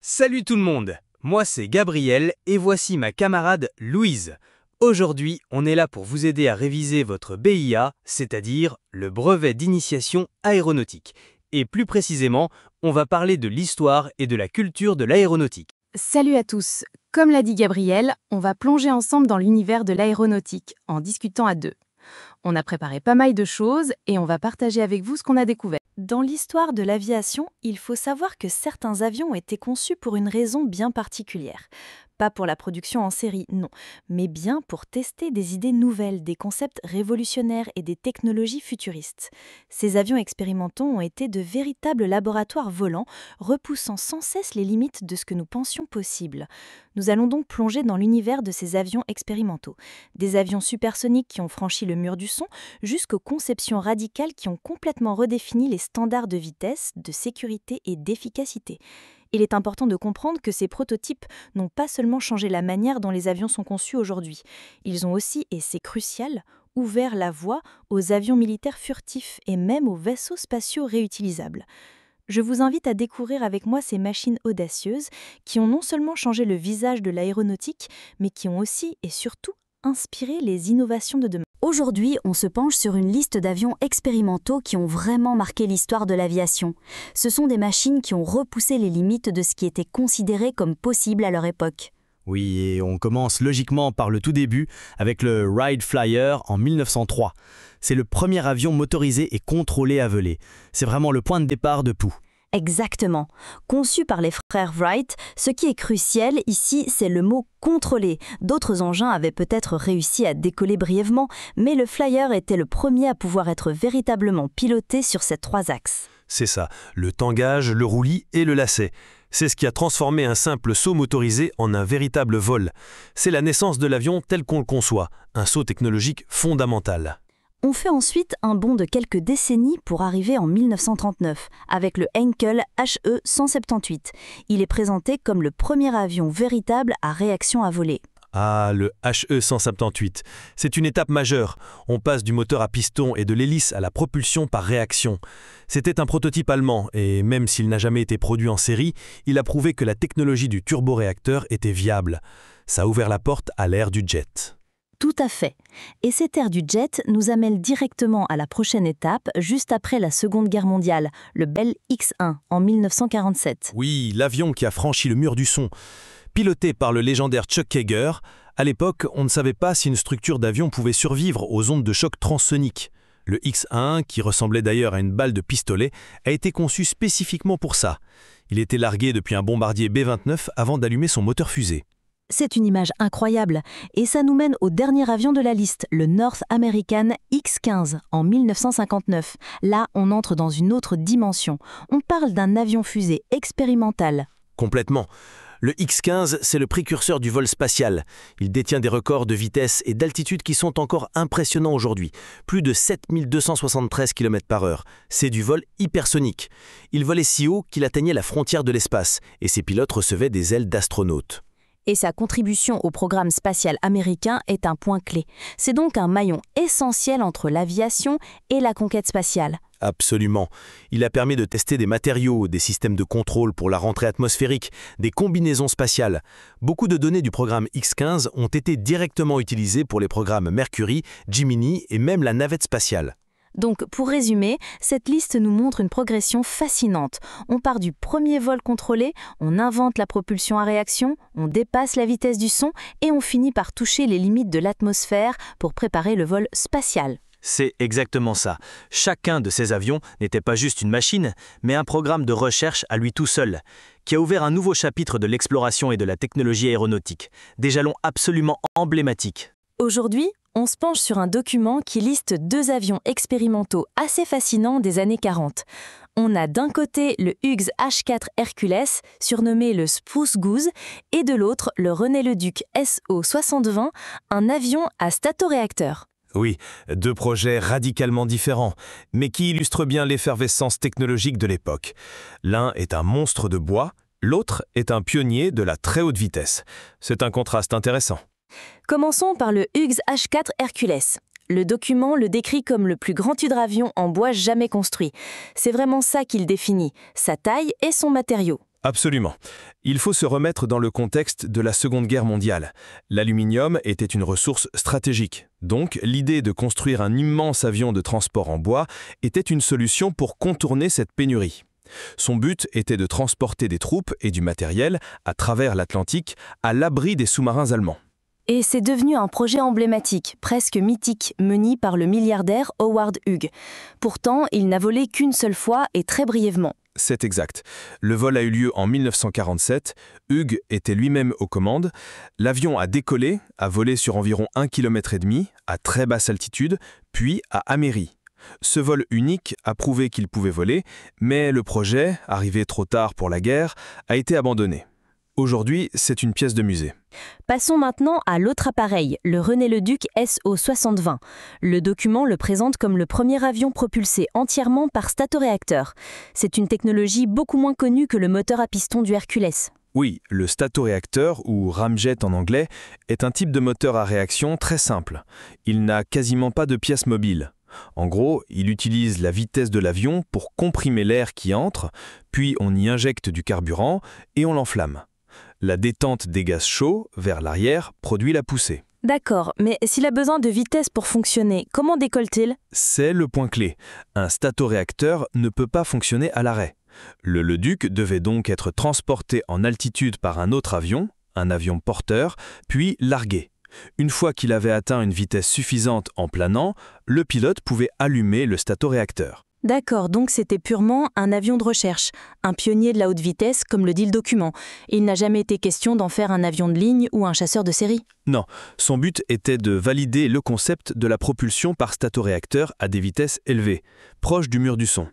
Salut tout le monde, moi c'est Gabriel et voici ma camarade Louise. Aujourd'hui, on est là pour vous aider à réviser votre BIA, c'est-à-dire le brevet d'initiation aéronautique. Et plus précisément, on va parler de l'histoire et de la culture de l'aéronautique. Salut à tous. Comme l'a dit Gabriel, on va plonger ensemble dans l'univers de l'aéronautique en discutant à deux. On a préparé pas mal de choses et on va partager avec vous ce qu'on a découvert. Dans l'histoire de l'aviation, il faut savoir que certains avions ont été conçus pour une raison bien particulière. Pas pour la production en série, non, mais bien pour tester des idées nouvelles, des concepts révolutionnaires et des technologies futuristes. Ces avions expérimentaux ont été de véritables laboratoires volants, repoussant sans cesse les limites de ce que nous pensions possible. Nous allons donc plonger dans l'univers de ces avions expérimentaux. Des avions supersoniques qui ont franchi le mur du son, jusqu'aux conceptions radicales qui ont complètement redéfini les standards de vitesse, de sécurité et d'efficacité. Il est important de comprendre que ces prototypes n'ont pas seulement changé la manière dont les avions sont conçus aujourd'hui. Ils ont aussi, et c'est crucial, ouvert la voie aux avions militaires furtifs et même aux vaisseaux spatiaux réutilisables. Je vous invite à découvrir avec moi ces machines audacieuses qui ont non seulement changé le visage de l'aéronautique, mais qui ont aussi et surtout inspiré les innovations de demain. Aujourd'hui, on se penche sur une liste d'avions expérimentaux qui ont vraiment marqué l'histoire de l'aviation. Ce sont des machines qui ont repoussé les limites de ce qui était considéré comme possible à leur époque. Oui, et on commence logiquement par le tout début avec le Wright Flyer en 1903. C'est le premier avion motorisé et contrôlé à voler. C'est vraiment le point de départ de tout. Exactement. Conçu par les frères Wright, ce qui est crucial ici, c'est le mot « contrôlé ». D'autres engins avaient peut-être réussi à décoller brièvement, mais le Flyer était le premier à pouvoir être véritablement piloté sur ces trois axes. C'est ça, le tangage, le roulis et le lacet. C'est ce qui a transformé un simple saut motorisé en un véritable vol. C'est la naissance de l'avion tel qu'on le conçoit, un saut technologique fondamental. On fait ensuite un bond de quelques décennies pour arriver en 1939, avec le Heinkel HE-178. Il est présenté comme le premier avion véritable à réaction à voler. Ah, le HE-178. C'est une étape majeure. On passe du moteur à piston et de l'hélice à la propulsion par réaction. C'était un prototype allemand et même s'il n'a jamais été produit en série, il a prouvé que la technologie du turboréacteur était viable. Ça a ouvert la porte à l'ère du jet. Tout à fait. Et cette ère du jet nous amène directement à la prochaine étape, juste après la Seconde Guerre mondiale, le Bell X-1 en 1947. Oui, l'avion qui a franchi le mur du son. Piloté par le légendaire Chuck Yeager, à l'époque, on ne savait pas si une structure d'avion pouvait survivre aux ondes de choc transsoniques. Le X-1, qui ressemblait d'ailleurs à une balle de pistolet, a été conçu spécifiquement pour ça. Il était largué depuis un bombardier B-29 avant d'allumer son moteur fusée. C'est une image incroyable, et ça nous mène au dernier avion de la liste, le North American X-15 en 1959. Là, on entre dans une autre dimension. On parle d'un avion-fusée expérimental. Complètement. Le X-15, c'est le précurseur du vol spatial. Il détient des records de vitesse et d'altitude qui sont encore impressionnants aujourd'hui. Plus de 7273 km/h. C'est du vol hypersonique. Il volait si haut qu'il atteignait la frontière de l'espace, et ses pilotes recevaient des ailes d'astronautes. Et sa contribution au programme spatial américain est un point clé. C'est donc un maillon essentiel entre l'aviation et la conquête spatiale. Absolument. Il a permis de tester des matériaux, des systèmes de contrôle pour la rentrée atmosphérique, des combinaisons spatiales. Beaucoup de données du programme X-15 ont été directement utilisées pour les programmes Mercury, Gemini et même la navette spatiale. Donc, pour résumer, cette liste nous montre une progression fascinante. On part du premier vol contrôlé, on invente la propulsion à réaction, on dépasse la vitesse du son et on finit par toucher les limites de l'atmosphère pour préparer le vol spatial. C'est exactement ça. Chacun de ces avions n'était pas juste une machine, mais un programme de recherche à lui tout seul, qui a ouvert un nouveau chapitre de l'exploration et de la technologie aéronautique. Des jalons absolument emblématiques. Aujourd'hui, on se penche sur un document qui liste deux avions expérimentaux assez fascinants des années 40. On a d'un côté le Hughes H-4 Hercules, surnommé le Spruce Goose, et de l'autre le René-le-Duc SO-6020, un avion à statoréacteur. Oui, deux projets radicalement différents, mais qui illustrent bien l'effervescence technologique de l'époque. L'un est un monstre de bois, l'autre est un pionnier de la très haute vitesse. C'est un contraste intéressant. Commençons par le Hughes H-4 Hercules. Le document le décrit comme le plus grand hydravion en bois jamais construit. C'est vraiment ça qu'il définit, sa taille et son matériau. Absolument. Il faut se remettre dans le contexte de la Seconde Guerre mondiale. L'aluminium était une ressource stratégique. Donc, l'idée de construire un immense avion de transport en bois était une solution pour contourner cette pénurie. Son but était de transporter des troupes et du matériel à travers l'Atlantique à l'abri des sous-marins allemands. Et c'est devenu un projet emblématique, presque mythique, mené par le milliardaire Howard Hughes. Pourtant, il n'a volé qu'une seule fois et très brièvement. C'est exact. Le vol a eu lieu en 1947. Hughes était lui-même aux commandes. L'avion a décollé, a volé sur environ 1,5 km à très basse altitude, puis à Améry. Ce vol unique a prouvé qu'il pouvait voler, mais le projet, arrivé trop tard pour la guerre, a été abandonné. Aujourd'hui, c'est une pièce de musée. Passons maintenant à l'autre appareil, le René-le-Duc SO-6020. Le document le présente comme le premier avion propulsé entièrement par statoréacteur. C'est une technologie beaucoup moins connue que le moteur à piston du Hercules. Oui, le statoréacteur, ou ramjet en anglais, est un type de moteur à réaction très simple. Il n'a quasiment pas de pièces mobiles. En gros, il utilise la vitesse de l'avion pour comprimer l'air qui entre, puis on y injecte du carburant et on l'enflamme. La détente des gaz chauds vers l'arrière produit la poussée. D'accord, mais s'il a besoin de vitesse pour fonctionner, comment décolle-t-il ? C'est le point clé. Un statoréacteur ne peut pas fonctionner à l'arrêt. Le Leduc devait donc être transporté en altitude par un autre avion, un avion porteur, puis largué. Une fois qu'il avait atteint une vitesse suffisante en planant, le pilote pouvait allumer le statoréacteur. D'accord, donc c'était purement un avion de recherche, un pionnier de la haute vitesse, comme le dit le document. Il n'a jamais été question d'en faire un avion de ligne ou un chasseur de série. Non, son but était de valider le concept de la propulsion par statoréacteur à des vitesses élevées, proches du mur du son.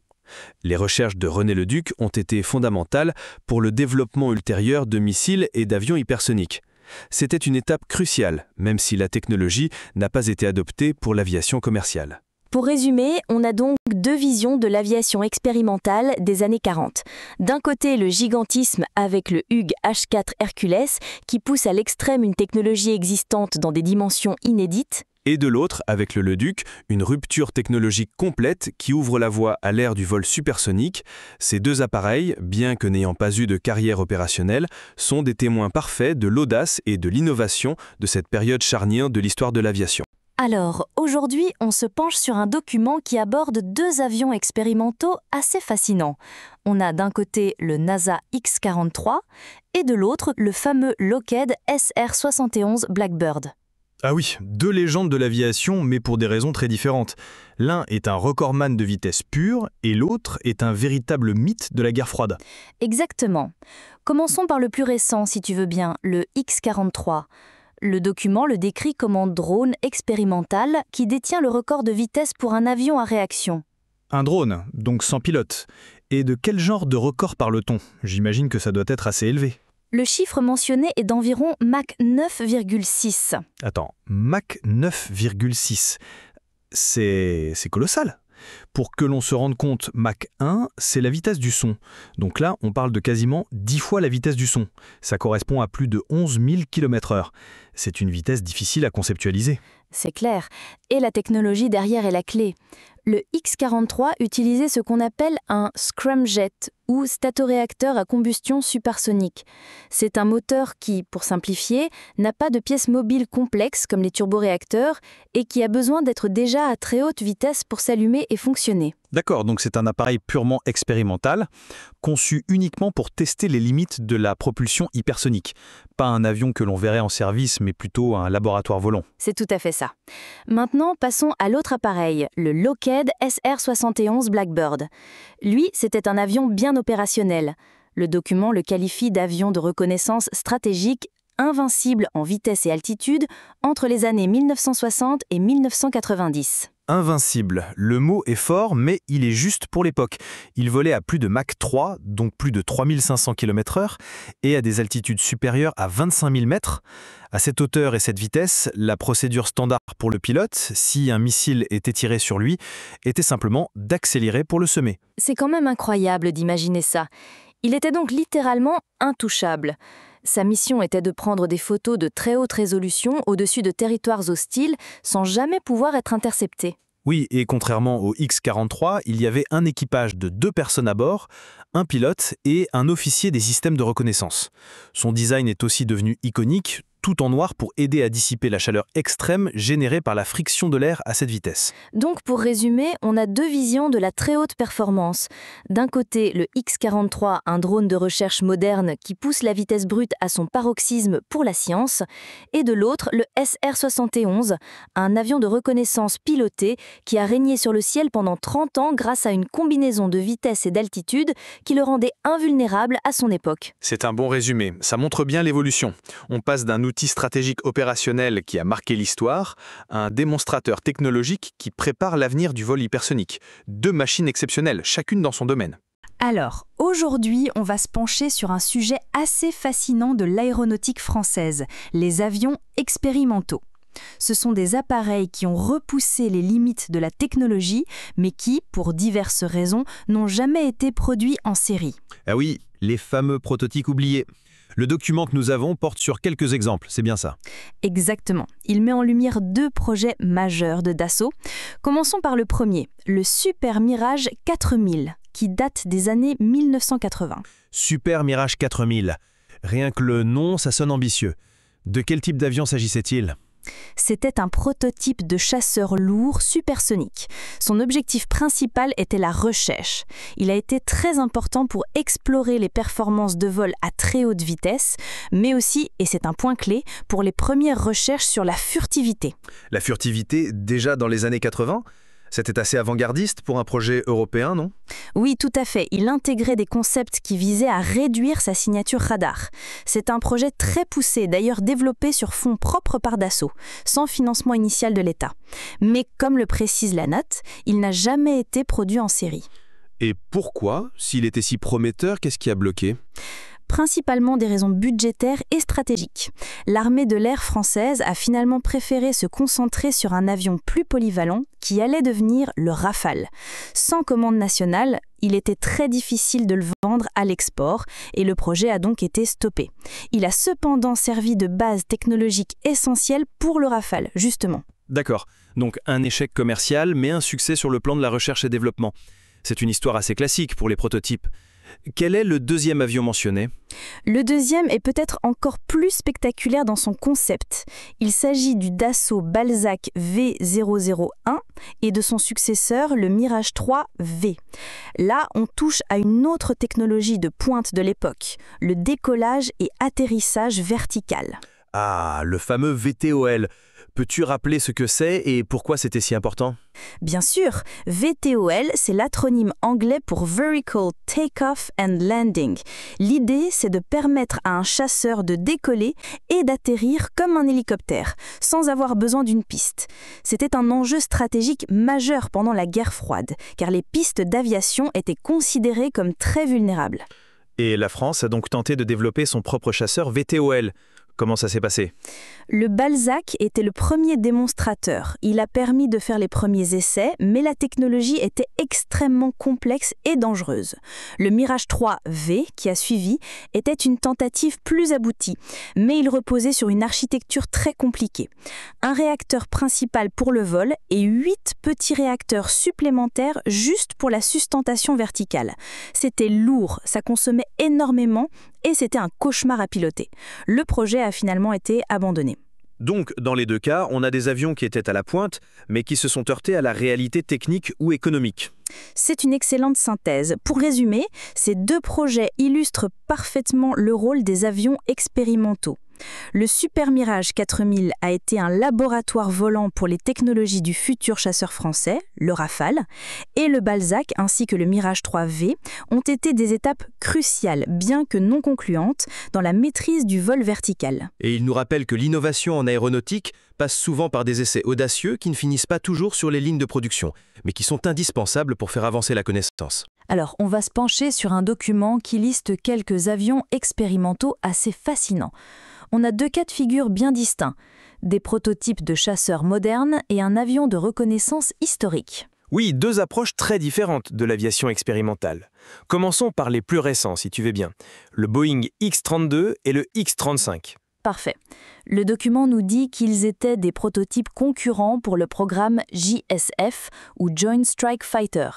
Les recherches de René-le-Duc ont été fondamentales pour le développement ultérieur de missiles et d'avions hypersoniques. C'était une étape cruciale, même si la technologie n'a pas été adoptée pour l'aviation commerciale. Pour résumer, on a donc deux visions de l'aviation expérimentale des années 40. D'un côté, le gigantisme avec le Hughes H4 Hercules qui pousse à l'extrême une technologie existante dans des dimensions inédites. Et de l'autre, avec le Leduc, une rupture technologique complète qui ouvre la voie à l'ère du vol supersonique. Ces deux appareils, bien que n'ayant pas eu de carrière opérationnelle, sont des témoins parfaits de l'audace et de l'innovation de cette période charnière de l'histoire de l'aviation. Alors, aujourd'hui, on se penche sur un document qui aborde deux avions expérimentaux assez fascinants. On a d'un côté le NASA X-43 et de l'autre le fameux Lockheed SR-71 Blackbird. Ah oui, deux légendes de l'aviation, mais pour des raisons très différentes. L'un est un recordman de vitesse pure et l'autre est un véritable mythe de la guerre froide. Exactement. Commençons par le plus récent, si tu veux bien, le X-43. Le document le décrit comme un drone expérimental qui détient le record de vitesse pour un avion à réaction. Un drone, donc sans pilote. Et de quel genre de record parle-t-on ? J'imagine que ça doit être assez élevé. Le chiffre mentionné est d'environ Mach 9,6. Attends, Mach 9,6. C'est colossal. Pour que l'on se rende compte, Mach 1, c'est la vitesse du son. Donc là, on parle de quasiment 10 fois la vitesse du son. Ça correspond à plus de 11 000 km/h. C'est une vitesse difficile à conceptualiser. C'est clair. Et la technologie derrière est la clé. Le X-43 utilisait ce qu'on appelle un scramjet ou statoréacteur à combustion supersonique. C'est un moteur qui, pour simplifier, n'a pas de pièces mobiles complexes comme les turboréacteurs et qui a besoin d'être déjà à très haute vitesse pour s'allumer et fonctionner. D'accord, donc c'est un appareil purement expérimental, conçu uniquement pour tester les limites de la propulsion hypersonique. Pas un avion que l'on verrait en service, mais plutôt un laboratoire volant. C'est tout à fait ça. Maintenant, passons à l'autre appareil, le Lockheed SR-71 Blackbird. Lui, c'était un avion bien opérationnel. Le document le qualifie d'avion de reconnaissance stratégique invincible en vitesse et altitude entre les années 1960 et 1990. Invincible, le mot est fort, mais il est juste pour l'époque. Il volait à plus de Mach 3, donc plus de 3500 km/h, et à des altitudes supérieures à 25 000 mètres. À cette hauteur et cette vitesse, la procédure standard pour le pilote, si un missile était tiré sur lui, était simplement d'accélérer pour le semer. C'est quand même incroyable d'imaginer ça. Il était donc littéralement intouchable. Sa mission était de prendre des photos de très haute résolution au-dessus de territoires hostiles sans jamais pouvoir être intercepté. Oui, et contrairement au X-43, il y avait un équipage de 2 personnes à bord, un pilote et un officier des systèmes de reconnaissance. Son design est aussi devenu iconique, tout en noir pour aider à dissiper la chaleur extrême générée par la friction de l'air à cette vitesse. Donc pour résumer, on a deux visions de la très haute performance. D'un côté, le X-43, un drone de recherche moderne qui pousse la vitesse brute à son paroxysme pour la science, et de l'autre, le SR-71, un avion de reconnaissance piloté qui a régné sur le ciel pendant 30 ans grâce à une combinaison de vitesse et d'altitude qui le rendait invulnérable à son époque. C'est un bon résumé, ça montre bien l'évolution. On passe d'un outil stratégique opérationnel qui a marqué l'histoire à un démonstrateur technologique qui prépare l'avenir du vol hypersonique. 2 machines exceptionnelles, chacune dans son domaine. Alors, aujourd'hui, on va se pencher sur un sujet assez fascinant de l'aéronautique française, les avions expérimentaux. Ce sont des appareils qui ont repoussé les limites de la technologie, mais qui, pour diverses raisons, n'ont jamais été produits en série. Ah oui, les fameux prototypes oubliés. Le document que nous avons porte sur quelques exemples, c'est bien ça. Exactement. Il met en lumière 2 projets majeurs de Dassault. Commençons par le premier, le Super Mirage 4000, qui date des années 1980. Super Mirage 4000. Rien que le nom, ça sonne ambitieux. De quel type d'avion s'agissait-il ? C'était un prototype de chasseur lourd supersonique. Son objectif principal était la recherche. Il a été très important pour explorer les performances de vol à très haute vitesse, mais aussi, et c'est un point clé, pour les premières recherches sur la furtivité. La furtivité, déjà dans les années 80 ? C'était assez avant-gardiste pour un projet européen, non ? Oui, tout à fait. Il intégrait des concepts qui visaient à réduire sa signature radar. C'est un projet très poussé, d'ailleurs développé sur fonds propres par Dassault, sans financement initial de l'État. Mais comme le précise la note, il n'a jamais été produit en série. Et pourquoi ? S'il était si prometteur, qu'est-ce qui a bloqué ? Principalement des raisons budgétaires et stratégiques. L'armée de l'air française a finalement préféré se concentrer sur un avion plus polyvalent qui allait devenir le Rafale. Sans commande nationale, il était très difficile de le vendre à l'export et le projet a donc été stoppé. Il a cependant servi de base technologique essentielle pour le Rafale, justement. D'accord, donc un échec commercial, mais un succès sur le plan de la recherche et développement. C'est une histoire assez classique pour les prototypes. Quel est le deuxième avion mentionné ? Le deuxième est peut-être encore plus spectaculaire dans son concept. Il s'agit du Dassault Balzac V001 et de son successeur, le Mirage 3 V. Là, on touche à une autre technologie de pointe de l'époque, le décollage et atterrissage vertical. Ah, le fameux VTOL. Peux-tu rappeler ce que c'est et pourquoi c'était si important ? Bien sûr, VTOL, c'est l'acronyme anglais pour Vertical Takeoff and Landing. L'idée, c'est de permettre à un chasseur de décoller et d'atterrir comme un hélicoptère, sans avoir besoin d'une piste. C'était un enjeu stratégique majeur pendant la guerre froide, car les pistes d'aviation étaient considérées comme très vulnérables. Et la France a donc tenté de développer son propre chasseur VTOL. Comment ça s'est passé ? Le Balzac était le premier démonstrateur. Il a permis de faire les premiers essais, mais la technologie était extrêmement complexe et dangereuse. Le Mirage 3 V, qui a suivi, était une tentative plus aboutie, mais il reposait sur une architecture très compliquée. Un réacteur principal pour le vol et 8 petits réacteurs supplémentaires juste pour la sustentation verticale. C'était lourd, ça consommait énormément et c'était un cauchemar à piloter. Le projet a finalement été abandonné. Donc, dans les 2 cas, on a des avions qui étaient à la pointe, mais qui se sont heurtés à la réalité technique ou économique. C'est une excellente synthèse. Pour résumer, ces 2 projets illustrent parfaitement le rôle des avions expérimentaux. Le Super Mirage 4000 a été un laboratoire volant pour les technologies du futur chasseur français, le Rafale, et le Balzac ainsi que le Mirage 3 V ont été des étapes cruciales, bien que non concluantes, dans la maîtrise du vol vertical. Et il nous rappelle que l'innovation en aéronautique passe souvent par des essais audacieux qui ne finissent pas toujours sur les lignes de production, mais qui sont indispensables pour faire avancer la connaissance. Alors, on va se pencher sur un document qui liste quelques avions expérimentaux assez fascinants. On a 2 cas de figure bien distincts, des prototypes de chasseurs modernes et un avion de reconnaissance historique. Oui, 2 approches très différentes de l'aviation expérimentale. Commençons par les plus récents, si tu veux bien. Le Boeing X-32 et le X-35. Parfait. Le document nous dit qu'ils étaient des prototypes concurrents pour le programme JSF ou Joint Strike Fighter.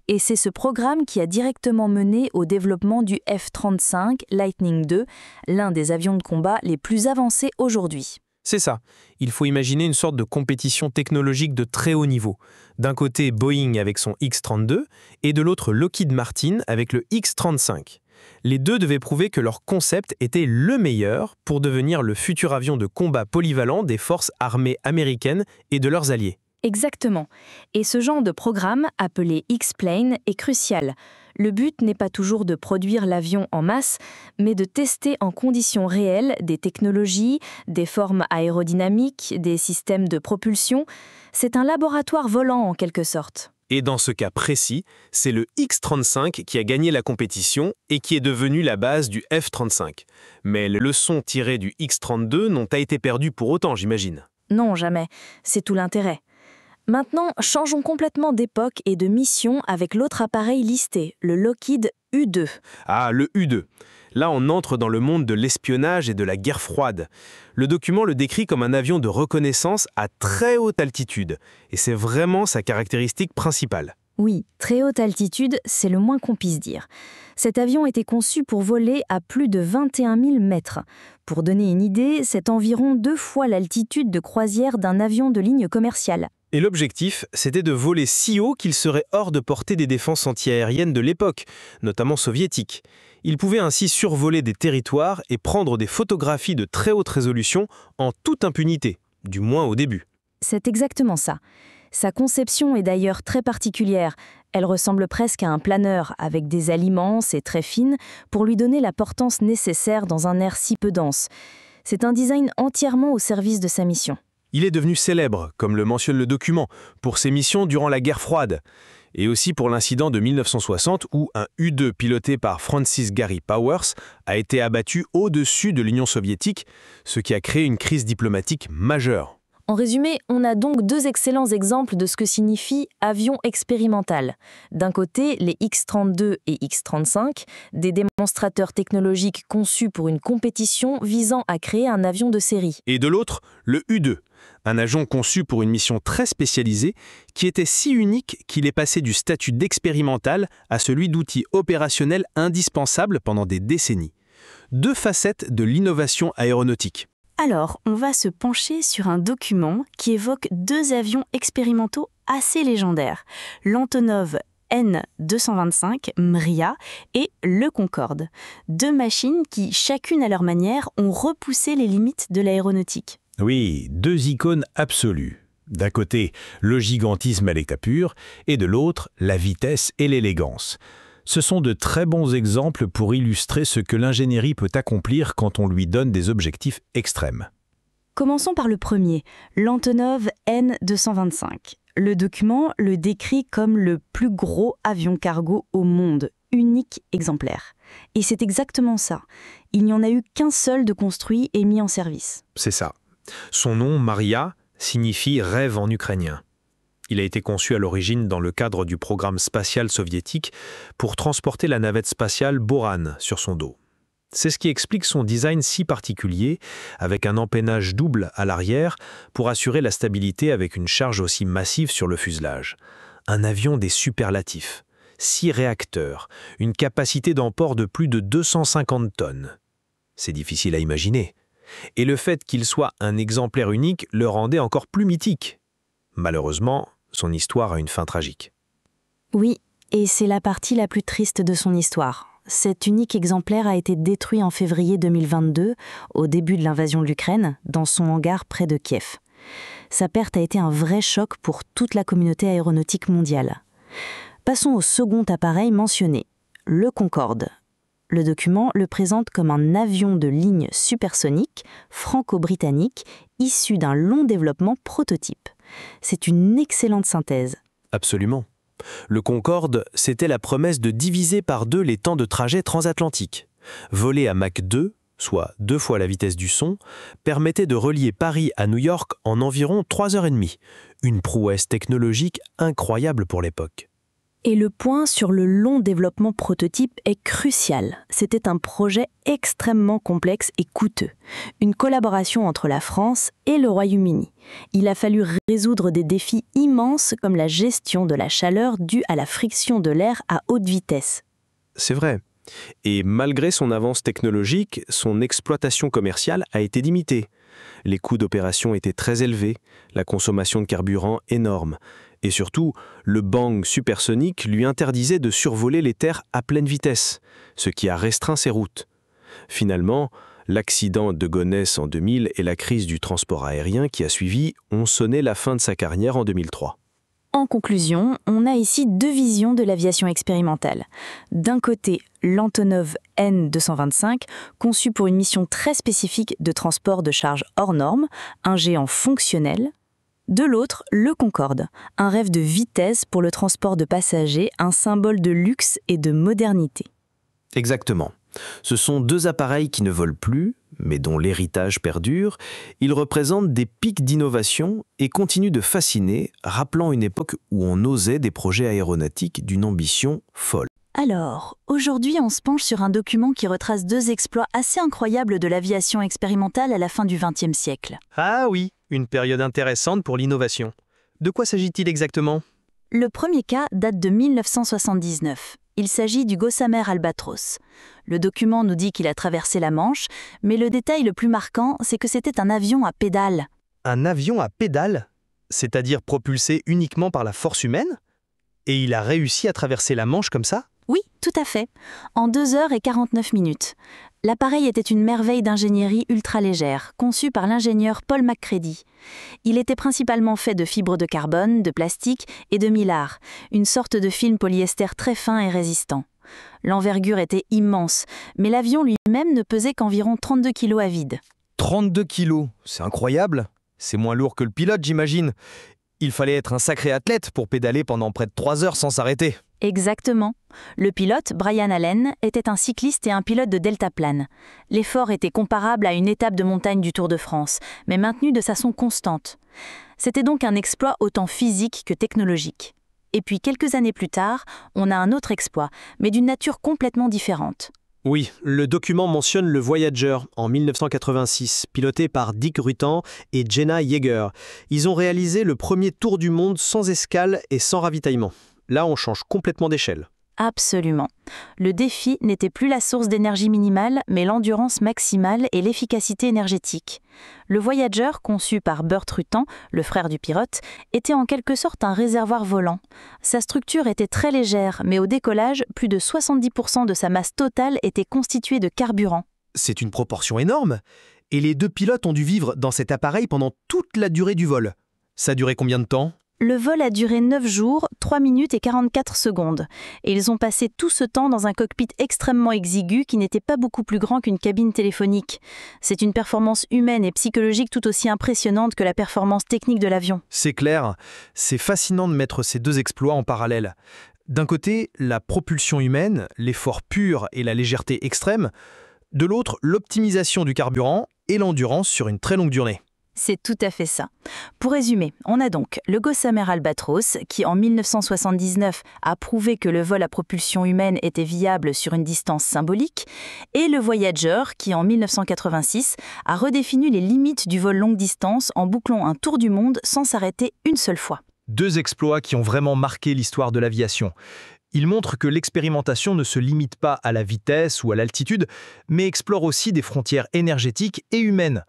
Et c'est ce programme qui a directement mené au développement du F-35 Lightning II, l'un des avions de combat les plus avancés aujourd'hui. C'est ça. Il faut imaginer une sorte de compétition technologique de très haut niveau. D'un côté, Boeing avec son X-32 et de l'autre, Lockheed Martin avec le X-35. Les deux devaient prouver que leur concept était le meilleur pour devenir le futur avion de combat polyvalent des forces armées américaines et de leurs alliés. Exactement. Et ce genre de programme, appelé X-Plane, est crucial. Le but n'est pas toujours de produire l'avion en masse, mais de tester en conditions réelles des technologies, des formes aérodynamiques, des systèmes de propulsion. C'est un laboratoire volant en quelque sorte. Et dans ce cas précis, c'est le X-35 qui a gagné la compétition et qui est devenu la base du F-35. Mais les leçons tirées du X-32 n'ont pas été perdues pour autant, j'imagine. Non, jamais. C'est tout l'intérêt. Maintenant, changeons complètement d'époque et de mission avec l'autre appareil listé, le Lockheed U-2. Ah, le U-2. Là, on entre dans le monde de l'espionnage et de la guerre froide. Le document le décrit comme un avion de reconnaissance à très haute altitude. Et c'est vraiment sa caractéristique principale. Oui, très haute altitude, c'est le moins qu'on puisse dire. Cet avion était conçu pour voler à plus de 21 000 mètres. Pour donner une idée, c'est environ 2 fois l'altitude de croisière d'un avion de ligne commerciale. Et l'objectif, c'était de voler si haut qu'il serait hors de portée des défenses antiaériennes de l'époque, notamment soviétiques. Il pouvait ainsi survoler des territoires et prendre des photographies de très haute résolution en toute impunité, du moins au début. C'est exactement ça. Sa conception est d'ailleurs très particulière. Elle ressemble presque à un planeur, avec des ailes immenses et très fines, pour lui donner la portance nécessaire dans un air si peu dense. C'est un design entièrement au service de sa mission. Il est devenu célèbre, comme le mentionne le document, pour ses missions durant la guerre froide, et aussi pour l'incident de 1960 où un U-2 piloté par Francis Gary Powers a été abattu au-dessus de l'Union soviétique, ce qui a créé une crise diplomatique majeure. En résumé, on a donc 2 excellents exemples de ce que signifie avion expérimental. D'un côté, les X-32 et X-35, des démonstrateurs technologiques conçus pour une compétition visant à créer un avion de série. Et de l'autre, le U-2, un avion conçu pour une mission très spécialisée qui était si unique qu'il est passé du statut d'expérimental à celui d'outil opérationnel indispensable pendant des décennies. 2 facettes de l'innovation aéronautique. Alors, on va se pencher sur un document qui évoque 2 avions expérimentaux assez légendaires, l'Antonov N-225 Mriya et le Concorde. 2 machines qui, chacune à leur manière, ont repoussé les limites de l'aéronautique. Oui, 2 icônes absolues. D'un côté, le gigantisme à l'état pur, et de l'autre, la vitesse et l'élégance. Ce sont de très bons exemples pour illustrer ce que l'ingénierie peut accomplir quand on lui donne des objectifs extrêmes. Commençons par le premier, l'Antonov N-225. Le document le décrit comme le plus gros avion cargo au monde, unique exemplaire. Et c'est exactement ça. Il n'y en a eu qu'un seul de construit et mis en service. C'est ça. Son nom, Maria, signifie « rêve » en ukrainien. Il a été conçu à l'origine dans le cadre du programme spatial soviétique pour transporter la navette spatiale Boran sur son dos. C'est ce qui explique son design si particulier, avec un empennage double à l'arrière pour assurer la stabilité avec une charge aussi massive sur le fuselage. Un avion des superlatifs, 6 réacteurs, une capacité d'emport de plus de 250 tonnes. C'est difficile à imaginer. Et le fait qu'il soit un exemplaire unique le rendait encore plus mythique. Malheureusement, son histoire a une fin tragique. Oui, et c'est la partie la plus triste de son histoire. Cet unique exemplaire a été détruit en février 2022, au début de l'invasion de l'Ukraine, dans son hangar près de Kiev. Sa perte a été un vrai choc pour toute la communauté aéronautique mondiale. Passons au second appareil mentionné, le Concorde. Le document le présente comme un avion de ligne supersonique, franco-britannique, issu d'un long développement prototype. C'est une excellente synthèse. Absolument. Le Concorde, c'était la promesse de diviser par 2 les temps de trajet transatlantique. Voler à Mach 2, soit 2 fois la vitesse du son, permettait de relier Paris à New York en environ 3h30. Une prouesse technologique incroyable pour l'époque. Et le point sur le long développement prototype est crucial. C'était un projet extrêmement complexe et coûteux. Une collaboration entre la France et le Royaume-Uni. Il a fallu résoudre des défis immenses comme la gestion de la chaleur due à la friction de l'air à haute vitesse. C'est vrai. Et malgré son avance technologique, son exploitation commerciale a été limitée. Les coûts d'opération étaient très élevés, la consommation de carburant énorme. Et surtout, le bang supersonique lui interdisait de survoler les terres à pleine vitesse, ce qui a restreint ses routes. Finalement, l'accident de Gonesse en 2000 et la crise du transport aérien qui a suivi ont sonné la fin de sa carrière en 2003. En conclusion, on a ici deux visions de l'aviation expérimentale. D'un côté, l'Antonov N225, conçu pour une mission très spécifique de transport de charge hors norme, un géant fonctionnel. De l'autre, le Concorde, un rêve de vitesse pour le transport de passagers, un symbole de luxe et de modernité. Exactement. Ce sont deux appareils qui ne volent plus, mais dont l'héritage perdure. Ils représentent des pics d'innovation et continuent de fasciner, rappelant une époque où on osait des projets aéronautiques d'une ambition folle. Alors, aujourd'hui, on se penche sur un document qui retrace deux exploits assez incroyables de l'aviation expérimentale à la fin du XXe siècle. Ah oui, une période intéressante pour l'innovation. De quoi s'agit-il exactement? Le premier cas date de 1979. Il s'agit du Gossamer Albatros. Le document nous dit qu'il a traversé la Manche, mais le détail le plus marquant, c'est que c'était un avion à pédales. Un avion à pédales? C'est-à-dire propulsé uniquement par la force humaine? Et il a réussi à traverser la Manche comme ça? Oui, tout à fait. En 2h49. L'appareil était une merveille d'ingénierie ultra-légère, conçue par l'ingénieur Paul McCready. Il était principalement fait de fibres de carbone, de plastique et de mylar, une sorte de film polyester très fin et résistant. L'envergure était immense, mais l'avion lui-même ne pesait qu'environ 32 kg à vide. 32 kilos, c'est incroyable. C'est moins lourd que le pilote, j'imagine. Il fallait être un sacré athlète pour pédaler pendant près de 3 heures sans s'arrêter. Exactement. Le pilote, Brian Allen, était un cycliste et un pilote de deltaplane. L'effort était comparable à une étape de montagne du Tour de France, mais maintenu de façon constante. C'était donc un exploit autant physique que technologique. Et puis quelques années plus tard, on a un autre exploit, mais d'une nature complètement différente. Oui, le document mentionne le Voyager en 1986, piloté par Dick Rutan et Jenna Yeager. Ils ont réalisé le premier tour du monde sans escale et sans ravitaillement. Là, on change complètement d'échelle. Absolument. Le défi n'était plus la source d'énergie minimale, mais l'endurance maximale et l'efficacité énergétique. Le Voyager, conçu par Burt Rutan, le frère du pilote, était en quelque sorte un réservoir volant. Sa structure était très légère, mais au décollage, plus de 70% de sa masse totale était constituée de carburant. C'est une proportion énorme. Et les deux pilotes ont dû vivre dans cet appareil pendant toute la durée du vol. Ça a duré combien de temps ? Le vol a duré 9 jours, 3 minutes et 44 secondes. Et ils ont passé tout ce temps dans un cockpit extrêmement exigu qui n'était pas beaucoup plus grand qu'une cabine téléphonique. C'est une performance humaine et psychologique tout aussi impressionnante que la performance technique de l'avion. C'est clair, c'est fascinant de mettre ces deux exploits en parallèle. D'un côté, la propulsion humaine, l'effort pur et la légèreté extrême. De l'autre, l'optimisation du carburant et l'endurance sur une très longue durée. C'est tout à fait ça. Pour résumer, on a donc le Gossamer Albatros qui, en 1979, a prouvé que le vol à propulsion humaine était viable sur une distance symbolique, et le Voyager qui, en 1986, a redéfini les limites du vol longue distance en bouclant un tour du monde sans s'arrêter une seule fois. Deux exploits qui ont vraiment marqué l'histoire de l'aviation. Ils montrent que l'expérimentation ne se limite pas à la vitesse ou à l'altitude, mais explore aussi des frontières énergétiques et humaines.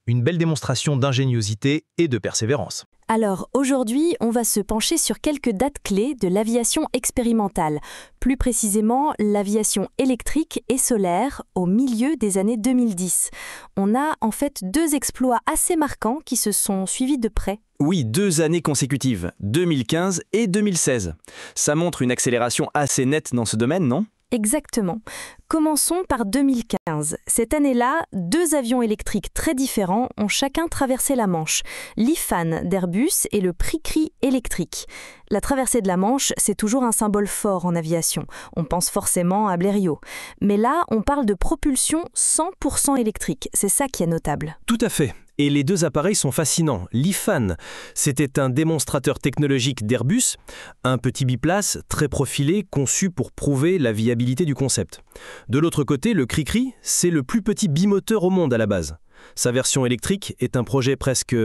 Une belle démonstration d'ingéniosité et de persévérance. Alors aujourd'hui, on va se pencher sur quelques dates clés de l'aviation expérimentale, plus précisément l'aviation électrique et solaire au milieu des années 2010. On a en fait deux exploits assez marquants qui se sont suivis de près. Oui, 2 années consécutives, 2015 et 2016. Ça montre une accélération assez nette dans ce domaine, non ? Exactement. Commençons par 2015. Cette année-là, 2 avions électriques très différents ont chacun traversé la Manche. L'Ifan d'Airbus et le Prix électrique. La traversée de la Manche, c'est toujours un symbole fort en aviation. On pense forcément à Blériot. Mais là, on parle de propulsion 100% électrique. C'est ça qui est notable. Tout à fait. Et les deux appareils sont fascinants. L'IFAN, c'était un démonstrateur technologique d'Airbus, un petit biplace très profilé conçu pour prouver la viabilité du concept. De l'autre côté, le Cricri, c'est le plus petit bimoteur au monde à la base. Sa version électrique est un projet presque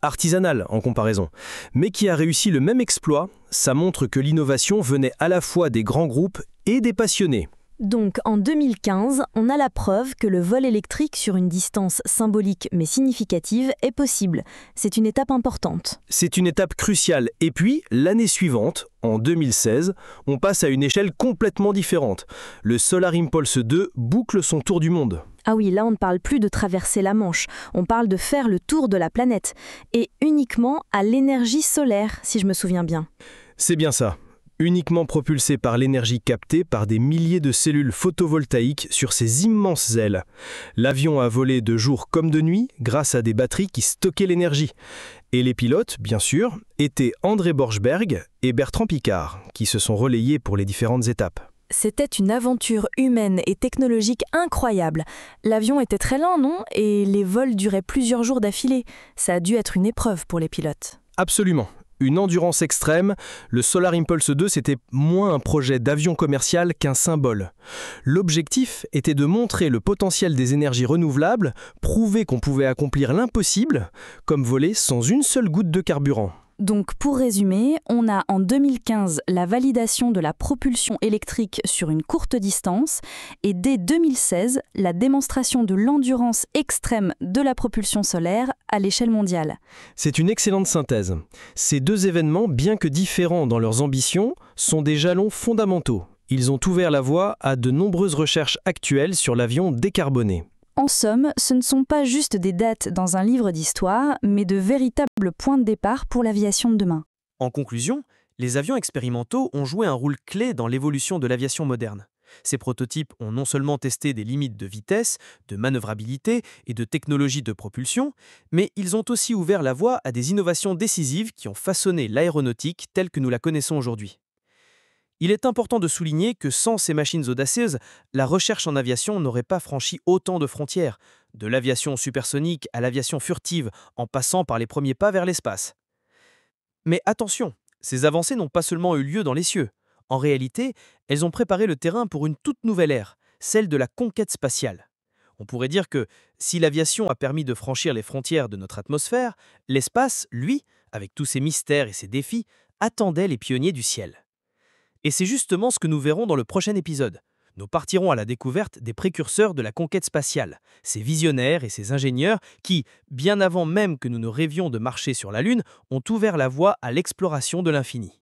artisanal en comparaison, mais qui a réussi le même exploit. Ça montre que l'innovation venait à la fois des grands groupes et des passionnés. Donc en 2015, on a la preuve que le vol électrique sur une distance symbolique mais significative est possible. C'est une étape importante. C'est une étape cruciale. Et puis, l'année suivante, en 2016, on passe à une échelle complètement différente. Le Solar Impulse 2 boucle son tour du monde. Ah oui, là on ne parle plus de traverser la Manche, on parle de faire le tour de la planète. Et uniquement à l'énergie solaire, si je me souviens bien. C'est bien ça. Uniquement propulsé par l'énergie captée par des milliers de cellules photovoltaïques sur ses immenses ailes. L'avion a volé de jour comme de nuit grâce à des batteries qui stockaient l'énergie. Et les pilotes, bien sûr, étaient André Borschberg et Bertrand Piccard, qui se sont relayés pour les différentes étapes. C'était une aventure humaine et technologique incroyable. L'avion était très lent, non? Et les vols duraient plusieurs jours d'affilée. Ça a dû être une épreuve pour les pilotes. Absolument. Une endurance extrême, le Solar Impulse 2, c'était moins un projet d'avion commercial qu'un symbole. L'objectif était de montrer le potentiel des énergies renouvelables, prouver qu'on pouvait accomplir l'impossible, comme voler sans une seule goutte de carburant. Donc pour résumer, on a en 2015 la validation de la propulsion électrique sur une courte distance et dès 2016, la démonstration de l'endurance extrême de la propulsion solaire à l'échelle mondiale. C'est une excellente synthèse. Ces deux événements, bien que différents dans leurs ambitions, sont des jalons fondamentaux. Ils ont ouvert la voie à de nombreuses recherches actuelles sur l'avion décarboné. En somme, ce ne sont pas juste des dates dans un livre d'histoire, mais de véritables points de départ pour l'aviation de demain. En conclusion, les avions expérimentaux ont joué un rôle clé dans l'évolution de l'aviation moderne. Ces prototypes ont non seulement testé des limites de vitesse, de manœuvrabilité et de technologie de propulsion, mais ils ont aussi ouvert la voie à des innovations décisives qui ont façonné l'aéronautique telle que nous la connaissons aujourd'hui. Il est important de souligner que sans ces machines audacieuses, la recherche en aviation n'aurait pas franchi autant de frontières, de l'aviation supersonique à l'aviation furtive, en passant par les premiers pas vers l'espace. Mais attention, ces avancées n'ont pas seulement eu lieu dans les cieux. En réalité, elles ont préparé le terrain pour une toute nouvelle ère, celle de la conquête spatiale. On pourrait dire que si l'aviation a permis de franchir les frontières de notre atmosphère, l'espace, lui, avec tous ses mystères et ses défis, attendait les pionniers du ciel. Et c'est justement ce que nous verrons dans le prochain épisode. Nous partirons à la découverte des précurseurs de la conquête spatiale, ces visionnaires et ces ingénieurs qui, bien avant même que nous ne rêvions de marcher sur la Lune, ont ouvert la voie à l'exploration de l'infini.